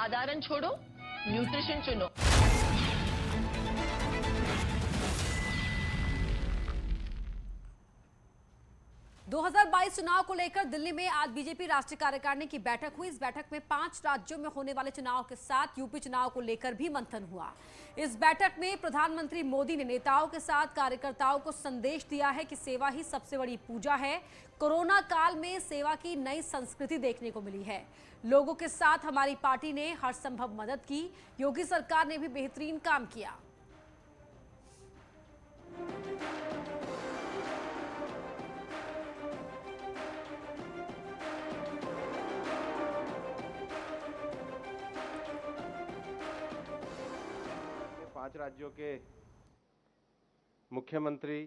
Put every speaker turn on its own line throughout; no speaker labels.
साधारण छोड़ो, न्यूट्रिशन चुनो।
2022 चुनाव को लेकर दिल्ली में आज बीजेपी राष्ट्रीय कार्यकारिणी की बैठक हुई। इस बैठक में 5 राज्यों में होने वाले चुनाव के साथ यूपी चुनाव को लेकर भी मंथन हुआ। इस बैठक में प्रधानमंत्री मोदी ने नेताओं के साथ कार्यकर्ताओं को संदेश दिया है कि सेवा ही सबसे बड़ी पूजा है। कोरोना काल में सेवा की नई संस्कृति देखने को मिली है। लोगों के साथ हमारी पार्टी ने हर संभव मदद की। योगी सरकार ने भी बेहतरीन काम किया।
पांच राज्यों के मुख्यमंत्री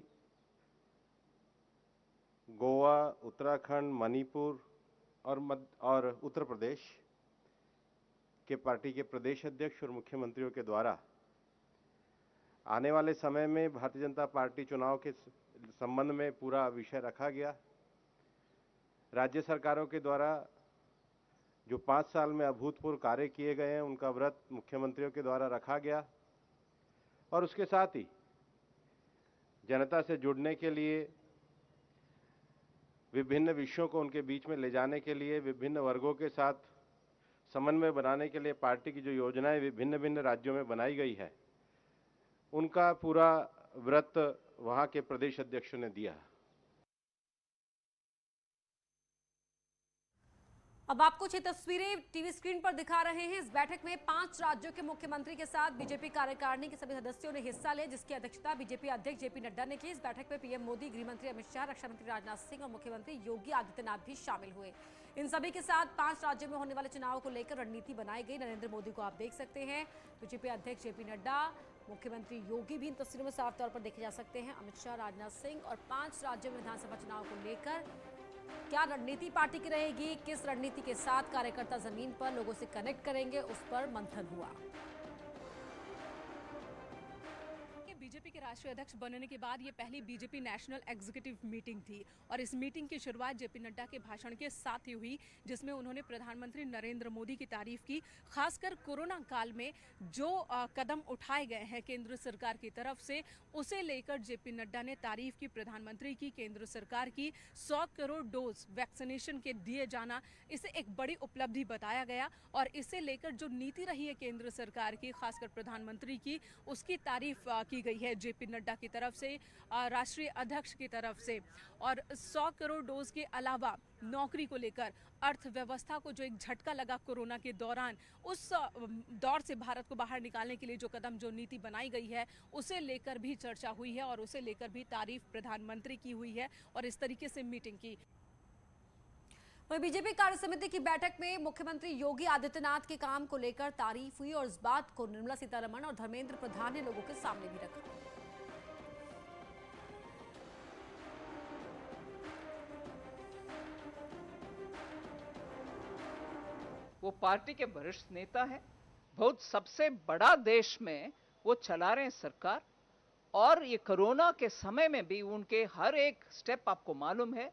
गोवा, उत्तराखंड, मणिपुर और उत्तर प्रदेश के पार्टी के प्रदेश अध्यक्ष और मुख्यमंत्रियों के द्वारा आने वाले समय में भारतीय जनता पार्टी चुनाव के संबंध में पूरा विषय रखा गया। राज्य सरकारों के द्वारा जो 5 साल में अभूतपूर्व कार्य किए गए हैं, उनका व्रत मुख्यमंत्रियों के द्वारा रखा गया और उसके साथ ही जनता से जुड़ने के लिए, विभिन्न विषयों को उनके बीच में ले जाने के लिए, विभिन्न वर्गों के साथ समन्वय बनाने के लिए पार्टी की जो योजनाएं विभिन्न भिन्न राज्यों में बनाई गई है, उनका पूरा व्रत वहां के प्रदेश अध्यक्षों ने दिया।
अब आपको ये तस्वीरें टीवी स्क्रीन पर दिखा रहे हैं। इस बैठक में 5 राज्यों के मुख्यमंत्री के साथ बीजेपी कार्यकारिणी के सभी सदस्यों ने हिस्सा लिया, जिसकी अध्यक्षता बीजेपी अध्यक्ष जेपी नड्डा ने की। इस बैठक में पीएम मोदी, गृह मंत्री अमित शाह, रक्षा मंत्री राजनाथ सिंह और मुख्यमंत्री योगी आदित्यनाथ भी शामिल हुए। इन सभी के साथ 5 राज्यों में होने वाले चुनाव को लेकर रणनीति बनाई गई। नरेंद्र मोदी को आप देख सकते हैं, बीजेपी अध्यक्ष जेपी नड्डा, मुख्यमंत्री योगी भी इन तस्वीरों में साफ तौर पर देखे जा सकते हैं, अमित शाह, राजनाथ सिंह। और 5 राज्यों में विधानसभा चुनाव को लेकर क्या रणनीति पार्टी की रहेगी, किस रणनीति के साथ कार्यकर्ता जमीन पर लोगों से कनेक्ट करेंगे, उस पर मंथन हुआ।
बीजेपी के राष्ट्रीय अध्यक्ष बनने के बाद ये पहली बीजेपी नेशनल एग्जीक्यूटिव मीटिंग थी और इस मीटिंग की शुरुआत जेपी नड्डा के भाषण के साथ ही हुई, जिसमें उन्होंने प्रधानमंत्री नरेंद्र मोदी की तारीफ की। खासकर कोरोना काल में जो कदम उठाए गए हैं केंद्र सरकार की तरफ से, उसे लेकर जेपी नड्डा ने तारीफ की प्रधानमंत्री की, केंद्र सरकार की। 100 करोड़ डोज वैक्सीनेशन के दिए जाना, इसे एक बड़ी उपलब्धि बताया गया और इसे लेकर जो नीति रही है केंद्र सरकार की, खासकर प्रधानमंत्री की, उसकी तारीफ की गई है जेपी नड्डा की तरफ से, राष्ट्रीय अध्यक्ष की तरफ से। और 100 करोड़ डोज के अलावा नौकरी को लेकर, अर्थव्यवस्था को जो एक झटका लगा कोरोना के दौरान, उस दौर से भारत को बाहर निकालने के लिए जो कदम, जो नीति बनाई गई है, उसे लेकर भी चर्चा हुई है और उसे लेकर भी तारीफ प्रधानमंत्री की हुई है और इस तरीके से मीटिंग की।
वहीं बीजेपी कार्य समिति की बैठक में मुख्यमंत्री योगी आदित्यनाथ के काम को लेकर तारीफ हुई और इस बात को निर्मला सीतारमण और धर्मेंद्र प्रधान ने लोगों के सामने भी रखा।
वो पार्टी के वरिष्ठ नेता हैं, बहुत सबसे बड़ा देश में वो चला रहे हैं सरकार, और ये कोरोना के समय में भी उनके हर एक स्टेप आपको मालूम है,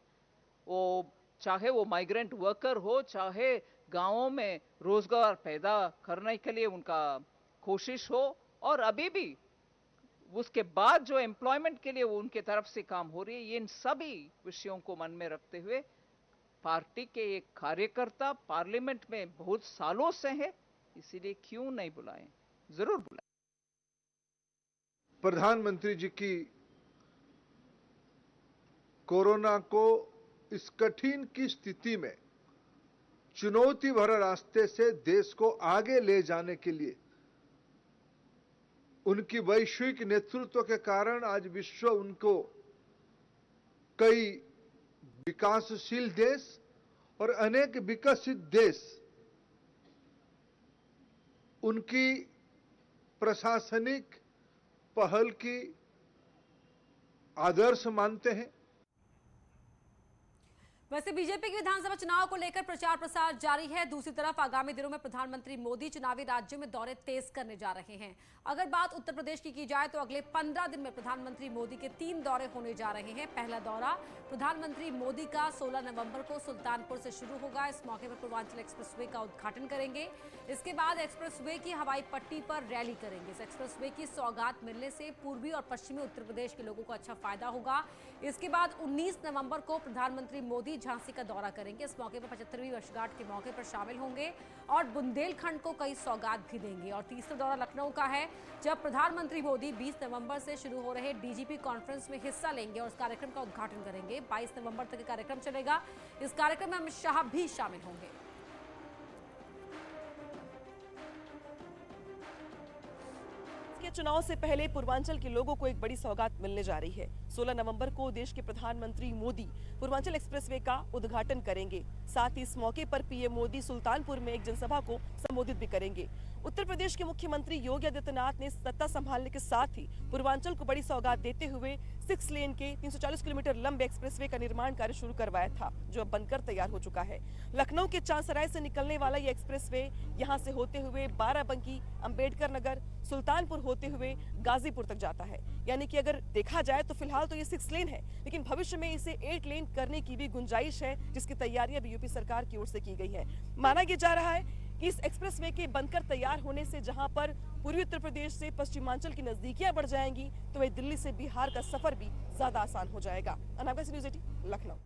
वो चाहे वो माइग्रेंट वर्कर हो, चाहे गांवों में रोजगार पैदा करने के लिए उनका कोशिश हो, और अभी भी उसके बाद जो एम्प्लॉयमेंट के लिए वो उनके तरफ से काम हो रही है, ये इन सभी विषयों को मन में रखते हुए पार्टी के एक कार्यकर्ता पार्लियामेंट में बहुत सालों से है, इसीलिए क्यों नहीं बुलाएं, जरूर बुलाएं।
प्रधानमंत्री जी की कोरोना को इस कठिन की स्थिति में चुनौती भरे रास्ते से देश को आगे ले जाने के लिए उनकी वैश्विक नेतृत्व के कारण आज विश्व उनको कई विकासशील देश और अनेक विकसित देश उनकी प्रशासनिक पहल की आदर्श मानते हैं।
वैसे बीजेपी के विधानसभा चुनाव को लेकर प्रचार प्रसार जारी है। दूसरी तरफ आगामी दिनों में प्रधानमंत्री मोदी चुनावी राज्यों में दौरे तेज करने जा रहे हैं। अगर बात उत्तर प्रदेश की जाए तो अगले 15 दिन में प्रधानमंत्री मोदी के 3 दौरे होने जा रहे हैं। पहला दौरा प्रधानमंत्री मोदी का 16 नवंबर को सुल्तानपुर से शुरू होगा। इस मौके पर पूर्वांचल एक्सप्रेसवे का उद्घाटन करेंगे। इसके बाद एक्सप्रेसवे की हवाई पट्टी पर रैली करेंगे। इस एक्सप्रेसवे की सौगात मिलने से पूर्वी और पश्चिमी उत्तर प्रदेश के लोगों को अच्छा फायदा होगा। इसके बाद 19 नवंबर को प्रधानमंत्री मोदी झांसी का दौरा करेंगे। इस मौके पर 75वीं वर्षगांठ के मौके पर शामिल होंगे और बुंदेलखंड को कई सौगात भी देंगे। और तीसरा दौरा लखनऊ का है, जब प्रधानमंत्री मोदी 20 नवंबर से शुरू हो रहे डीजीपी कॉन्फ्रेंस में हिस्सा लेंगे और इस कार्यक्रम का उद्घाटन करेंगे। 22 नवंबर तक कार्यक्रम चलेगा। इस कार्यक्रम में अमित शाह भी शामिल होंगे।
के चुनाव से पहले पूर्वांचल के लोगों को एक बड़ी सौगात मिलने जा रही है। 16 नवंबर को देश के प्रधानमंत्री मोदी पूर्वांचल एक्सप्रेसवे का उद्घाटन करेंगे। साथ ही इस मौके पर पीएम मोदी सुल्तानपुर में एक जनसभा को संबोधित भी करेंगे। उत्तर प्रदेश के मुख्यमंत्री योगी आदित्यनाथ ने सत्ता संभालने के साथ ही पूर्वांचल को बड़ी सौगात देते हुए 6 लेन के 340 किलोमीटर लंबे एक्सप्रेसवे का निर्माण कार्य शुरू करवाया था, जो अब बनकर तैयार हो चुका है। लखनऊ के चांसराय से निकलने वाला ये एक्सप्रेसवे यहां से होते हुए बाराबंकी, अंबेडकर नगर, सुल्तानपुर होते हुए गाजीपुर तक जाता है। यानी कि अगर देखा जाए तो फिलहाल तो ये 6 लेन है, लेकिन भविष्य में इसे 8 लेन करने की भी गुंजाइश है, जिसकी तैयारियां भी यूपी सरकार की ओर से की गई है। माना यह जा रहा है कि इस एक्सप्रेसवे के बनकर तैयार होने से जहां पर पूर्वी उत्तर प्रदेश से पश्चिमांचल की नजदीकियां बढ़ जाएंगी, तो वही दिल्ली से बिहार का सफर भी ज्यादा आसान हो जाएगा। अनामिका न्यूज़ 18 लखनऊ।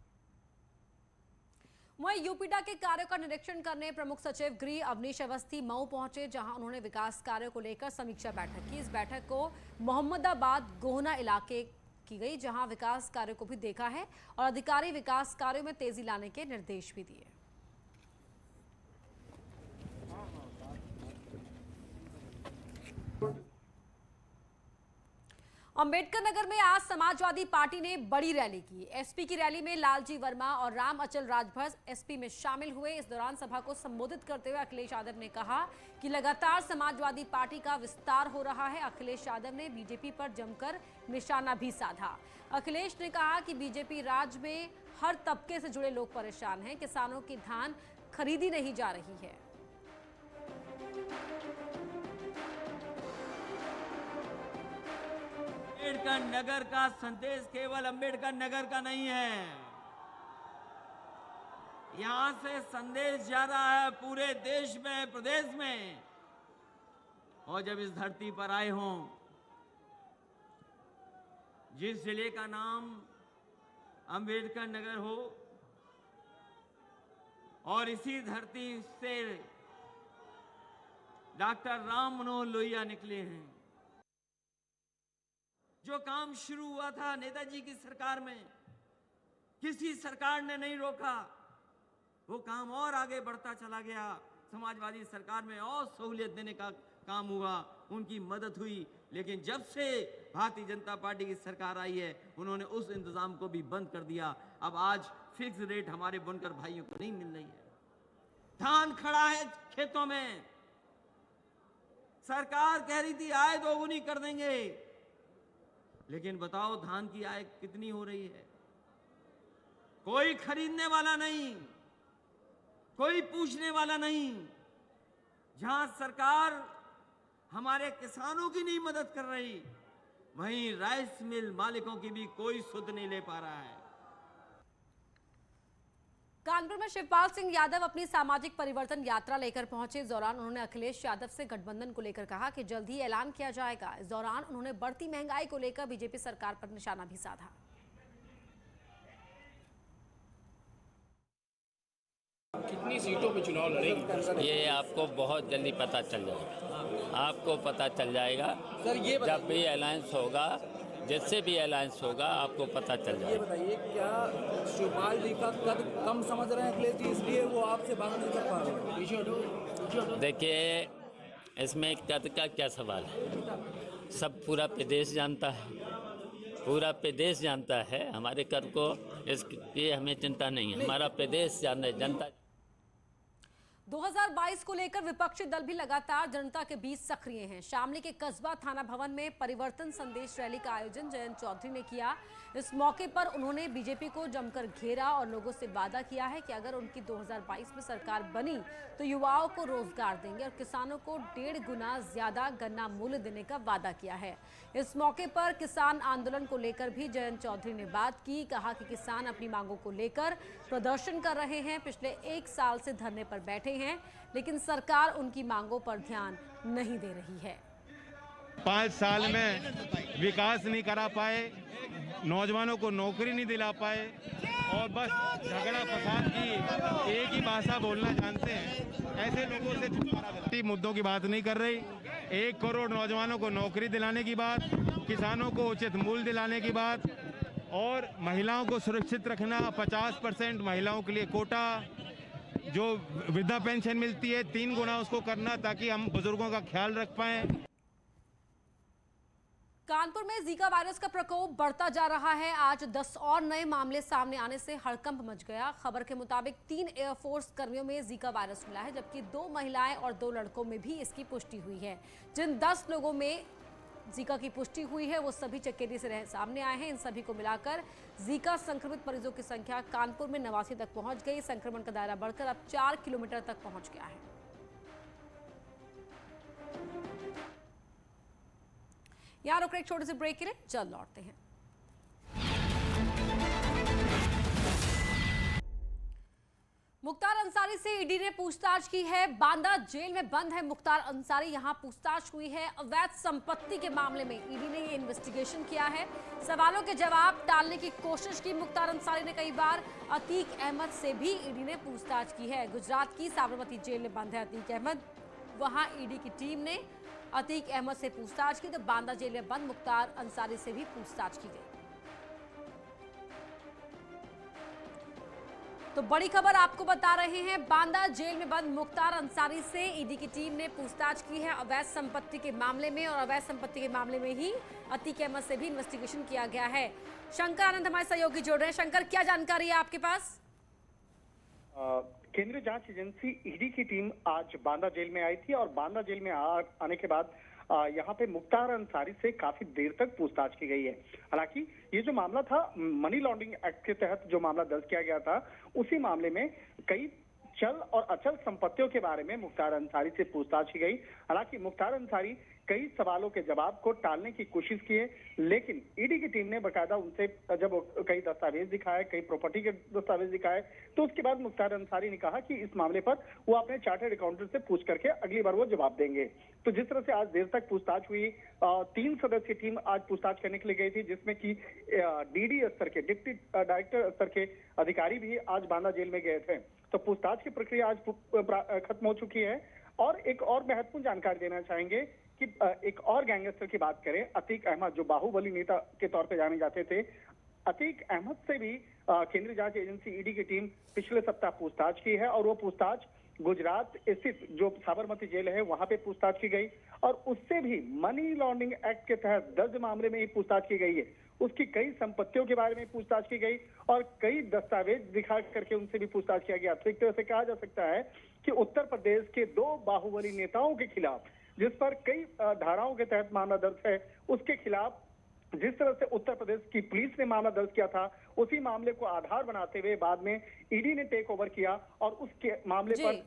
वहीं यूपीडा के कार्यों का निरीक्षण करने प्रमुख सचिव गृह अवनीश अवस्थी मऊ पहुंचे, जहां उन्होंने विकास कार्यों को लेकर समीक्षा बैठक की। इस बैठक को मोहम्मदाबाद गोहना इलाके की गई, जहां विकास कार्यों को भी देखा है और अधिकारी विकास कार्यों में तेजी लाने के निर्देश भी दिए। अंबेडकर नगर में आज समाजवादी पार्टी ने बड़ी रैली की। एसपी की रैली में लालजी वर्मा और राम अचल राजभर एसपी में शामिल हुए। इस दौरान सभा को संबोधित करते हुए अखिलेश यादव ने कहा कि लगातार समाजवादी पार्टी का विस्तार हो रहा है। अखिलेश यादव ने बीजेपी पर जमकर निशाना भी साधा। अखिलेश ने कहा कि बीजेपी राज्य में हर तबके से जुड़े लोग परेशान हैं। किसानों की धान खरीदी नहीं जा रही है।
अंबेडकर नगर का संदेश केवल अंबेडकर नगर का नहीं है, यहां से संदेश जा रहा है पूरे देश में, प्रदेश में। और जब इस धरती पर आए हों, जिस जिले का नाम अंबेडकर नगर हो, और इसी धरती से डॉक्टर राम मनोहर लोहिया निकले हैं। जो काम शुरू हुआ था नेताजी की सरकार में, किसी सरकार ने नहीं रोका, वो काम और आगे बढ़ता चला गया। समाजवादी सरकार में और सहूलियत देने का काम हुआ, उनकी मदद हुई। लेकिन जब से भारतीय जनता पार्टी की सरकार आई है, उन्होंने उस इंतजाम को भी बंद कर दिया। अब आज फिक्स रेट हमारे बुनकर भाइयों को नहीं मिल रही है। धान खड़ा है खेतों में, सरकार कह रही थी आय दोगुनी कर देंगे, लेकिन बताओ धान की आय कितनी हो रही है? कोई खरीदने वाला नहीं, कोई पूछने वाला नहीं। जहां सरकार हमारे किसानों की नहीं मदद कर रही, वहीं राइस मिल मालिकों की भी कोई सुध नहीं ले पा रहा है।
कानपुर में शिवपाल सिंह यादव अपनी सामाजिक परिवर्तन यात्रा लेकर पहुंचे। इस दौरान उन्होंने अखिलेश यादव से गठबंधन को लेकर कहा कि जल्द ही ऐलान किया जाएगा। इस दौरान उन्होंने बढ़ती महंगाई को लेकर बीजेपी सरकार पर निशाना भी साधा।
कितनी सीटों पे चुनाव लड़ेंगे
ये आपको बहुत जल्दी पता चल जाएगा। आपको पता चल जाएगा
सर। ये
जब भी अलायंस होगा, जिससे भी अलायंस होगा, आपको पता चल जाएगा।
ये बताइए, क्या शिवपाल जी का कद कम समझ रहे हैं अखिलेश जी, इसलिए वो आपसे बात नहीं कर पा रहे हैं?
देखिए, इसमें कद का क्या सवाल है? सब पूरा प्रदेश जानता है, पूरा प्रदेश जानता है हमारे कद को। इसकी हमें चिंता नहीं है, हमारा प्रदेश जानता।
2022 को लेकर विपक्षी दल भी लगातार जनता के बीच सक्रिय हैं। शामली के कस्बा थाना भवन में परिवर्तन संदेश रैली का आयोजन जयंत चौधरी ने किया। इस मौके पर उन्होंने बीजेपी को जमकर घेरा और लोगों से वादा किया है कि अगर उनकी 2022 में सरकार बनी तो युवाओं को रोजगार देंगे और किसानों को 1.5 गुना ज्यादा गन्ना मूल्य देने का वादा किया है। इस मौके पर किसान आंदोलन को लेकर भी जयंत चौधरी ने बात की। कहा कि किसान अपनी मांगों को लेकर प्रदर्शन कर रहे हैं। पिछले 1 साल से धरने पर बैठे हैं, लेकिन सरकार उनकी मांगों पर ध्यान नहीं दे रही है।
5 साल में विकास नहीं करा पाए, नौजवानों को नौकरी नहीं दिला पाए और बस झगड़ा फसाद की एक ही भाषा बोलना जानते हैं। ऐसे लोगों से छुटकारा मिलती, मुद्दों की बात नहीं कर रही। 1 करोड़ नौजवानों को नौकरी दिलाने की बात, किसानों को उचित मूल्य दिलाने की बात और महिलाओं को सुरक्षित रखना, 50% महिलाओं के लिए कोटा, जो वृद्धा पेंशन मिलती है 3 गुना उसको करना ताकि हम बुजुर्गों का ख्याल रख पाएं।
कानपुर में जीका वायरस का प्रकोप बढ़ता जा रहा है। आज 10 और नए मामले सामने आने से हड़कंप मच गया। खबर के मुताबिक 3 एयरफोर्स कर्मियों में जीका वायरस मिला है, जबकि 2 महिलाएं और 2 लड़कों में भी इसकी पुष्टि हुई है। जिन 10 लोगों में जीका की पुष्टि हुई है वो सभी चकेरी से सामने आए हैं। इन सभी को मिलाकर जीका संक्रमित मरीजों की संख्या कानपुर में 89 तक पहुंच गई। संक्रमण का दायरा बढ़कर अब 4 किलोमीटर तक पहुंच गया है। यहाँ रुक एक छोटे से ब्रेक के लिए, जल्द लौटते हैं। मुख्तार अंसारी से ईडी ने पूछताछ की है। बांदा जेल में बंद है मुख्तार अंसारी। यहां पूछताछ हुई है अवैध संपत्ति के मामले में। ईडी ने ये इन्वेस्टिगेशन किया है। सवालों के जवाब टालने की कोशिश की मुख्तार अंसारी ने कई बार। अतीक अहमद से भी ईडी ने पूछताछ की है। गुजरात की साबरमती जेल में बंद है अतीक अहमद। वहां ईडी की टीम ने अतीक अहमद से पूछताछ की तो बांदा जेल में बंद मुख्तार अंसारी से भी पूछताछ की गई। तो बड़ी खबर आपको बता रहे हैं, बांदा जेल में बंद मुख्तार अंसारी से ईडी की टीम ने पूछताछ की है अवैध संपत्ति के मामले में। और अवैध संपत्ति के मामले में ही अतीक अहमद से भी इन्वेस्टिगेशन किया गया है। शंकर आनंद हमारे सहयोगी जोड़ रहे हैं। शंकर, क्या जानकारी है आपके पास?
केंद्रीय जांच एजेंसी ईडी की टीम आज बांदा जेल में आई थी और बांदा जेल में आने के बाद यहाँ पे मुख्तार अंसारी से काफी देर तक पूछताछ की गई है। हालांकि ये जो मामला था, मनी लॉन्ड्रिंग एक्ट के तहत जो मामला दर्ज किया गया था, उसी मामले में कई चल और अचल संपत्तियों के बारे में मुख्तार अंसारी से पूछताछ की गई। हालांकि मुख्तार अंसारी कई सवालों के जवाब को टालने की कोशिश की है, लेकिन ईडी की टीम ने बकायदा उनसे जब कई दस्तावेज दिखाए, कई प्रॉपर्टी के दस्तावेज दिखाए, तो उसके बाद मुख्तार अंसारी ने कहा कि इस मामले पर वो अपने चार्टर्ड अकाउंटेंट से पूछ करके अगली बार वो जवाब देंगे। तो जिस तरह से आज देर तक पूछताछ हुई, 3 सदस्यीय टीम आज पूछताछ करने के लिए गई थी, जिसमें कि डीडी स्तर के, डिप्टी डायरेक्टर स्तर के अधिकारी भी आज बांदा जेल में गए थे। तो पूछताछ की प्रक्रिया आज खत्म हो चुकी है। और एक और महत्वपूर्ण जानकारी देना चाहेंगे कि एक और गैंगस्टर की बात करें, अतीक अहमद, जो बाहुबली नेता के तौर पे जाने जाते थे, अतीक अहमद से भी केंद्रीय जांच एजेंसी ईडी की टीम पिछले सप्ताह पूछताछ की है। और वो पूछताछ गुजरात स्थित जो साबरमती जेल है वहां पे पूछताछ की गई और उससे भी मनी लॉन्ड्रिंग एक्ट के तहत दर्ज मामले में ही पूछताछ की गई है। उसकी कई संपत्तियों के बारे में पूछताछ की गई और कई दस्तावेज दिखा करके उनसे भी पूछताछ किया गया। तो एक तरह से कहा जा सकता है कि उत्तर प्रदेश के 2 बाहुबली नेताओं के खिलाफ, जिस पर कई धाराओं के तहत मामला दर्ज है, उसके खिलाफ जिस तरह से उत्तर प्रदेश की पुलिस ने मामला दर्ज किया था, उसी मामले को आधार बनाते हुए बाद में ईडी ने टेक ओवर किया और उसके मामले पर।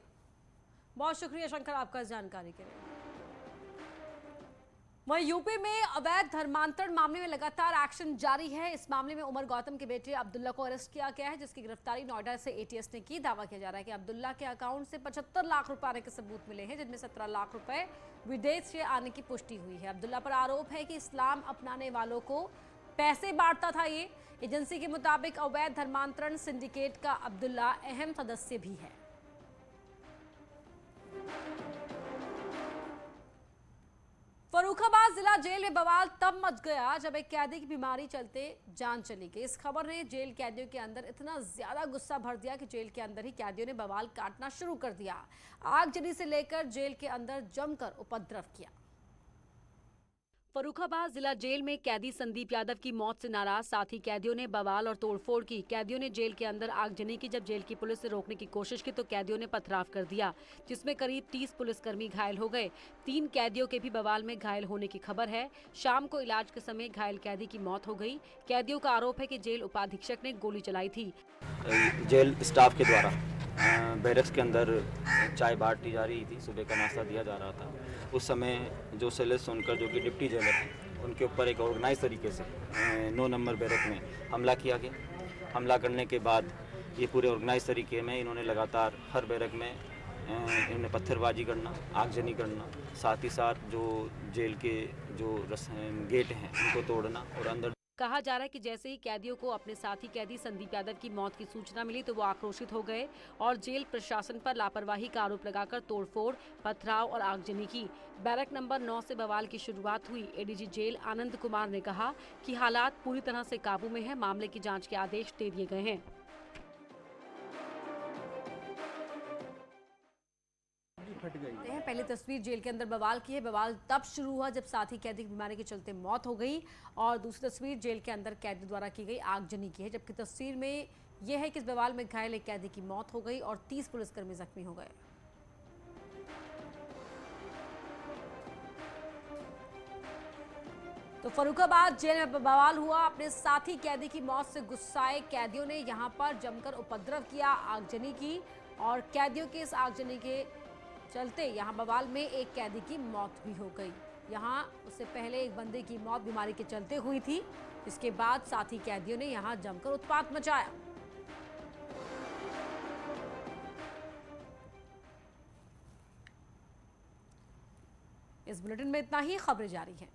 बहुत शुक्रिया शंकर आपका इस जानकारी के लिए। वहीं यूपी में अवैध धर्मांतरण मामले में लगातार एक्शन जारी है। इस मामले में उमर गौतम के बेटे अब्दुल्ला को अरेस्ट किया गया है, जिसकी गिरफ्तारी नोएडा से एटीएस ने की। दावा किया जा रहा है कि अब्दुल्ला के अकाउंट से 75 लाख रुपए आने के सबूत मिले हैं, जिनमें 17 लाख रुपए विदेश से आने की पुष्टि हुई है। अब्दुल्ला पर आरोप है कि इस्लाम अपनाने वालों को पैसे बांटता था। ये एजेंसी के मुताबिक अवैध धर्मांतरण सिंडिकेट का अब्दुल्ला अहम सदस्य भी है। फर्रुखाबाद जिला जेल में बवाल तब मच गया जब एक कैदी की बीमारी चलते जान चली गई। इस खबर ने जेल कैदियों के अंदर इतना ज्यादा गुस्सा भर दिया कि जेल के अंदर ही कैदियों ने बवाल काटना शुरू कर दिया। आगजनी से लेकर जेल के अंदर जमकर उपद्रव किया। फर्रुखाबाद जिला जेल में कैदी संदीप यादव की मौत से नाराज साथी कैदियों ने बवाल और तोड़फोड़ की। कैदियों ने जेल के अंदर आगजनी की। जब जेल की पुलिस से रोकने की कोशिश की तो कैदियों ने पथराव कर दिया, जिसमें करीब 30 पुलिसकर्मी घायल हो गए। 3 कैदियों के भी बवाल में घायल होने की खबर है। शाम को इलाज के समय घायल कैदी की मौत हो गई। कैदियों का आरोप है कि जेल उपाधीक्षक ने गोली चलाई थी।
जेल स्टाफ के द्वारा बैरक्स के अंदर चाय बांटी जा रही थी, सुबह का नाश्ता दिया जा रहा था। उस समय जो शैलेश सोनकर जो कि डिप्टी जेलर हैं, उनके ऊपर एक ऑर्गेनाइज तरीके से 9 नंबर बैरक में हमला किया गया। हमला करने के बाद ये पूरे ऑर्गेनाइज तरीके में इन्होंने लगातार हर बैरक में इन्होंने पत्थरबाजी करना, आगजनी करना, साथ ही साथ जो जेल के जो गेट हैं उनको तोड़ना और अंदर।
कहा जा रहा है कि जैसे ही कैदियों को अपने साथी कैदी संदीप यादव की मौत की सूचना मिली तो वो आक्रोशित हो गए और जेल प्रशासन पर लापरवाही का आरोप लगाकर तोड़फोड़, पथराव और आगजनी की। बैरक नंबर 9 से बवाल की शुरुआत हुई। एडीजी जेल आनंद कुमार ने कहा कि हालात पूरी तरह से काबू में है, मामले की जांच के आदेश दे दिए गए हैं। पहली तस्वीर जेल के अंदर बवाल की है। बवाल तब शुरू हुआ जब साथी कैदी की बीमारी के चलते मौत हो गई और दूसरी तस्वीर जेल के अंदर कैदी द्वारा की गई आगजनी की है, जबकि तस्वीर में यह है कि इस बवाल में घायल एक कैदी की मौत हो गई और 30 पुलिसकर्मी जख्मी हो गए। तो फर्रुखाबाद जेल में बवाल हुआ। अपने साथी कैदी की मौत से गुस्साए कैदियों ने यहां पर जमकर उपद्रव किया, आगजनी की और कैदियों के इस आगजनी के चलते यहां बवाल में एक कैदी की मौत भी हो गई। यहां उससे पहले एक बंदे की मौत बीमारी के चलते हुई थी। इसके बाद साथी कैदियों ने यहां जमकर उत्पात मचाया। इस बुलेटिन में इतना ही। खबरें जारी हैं।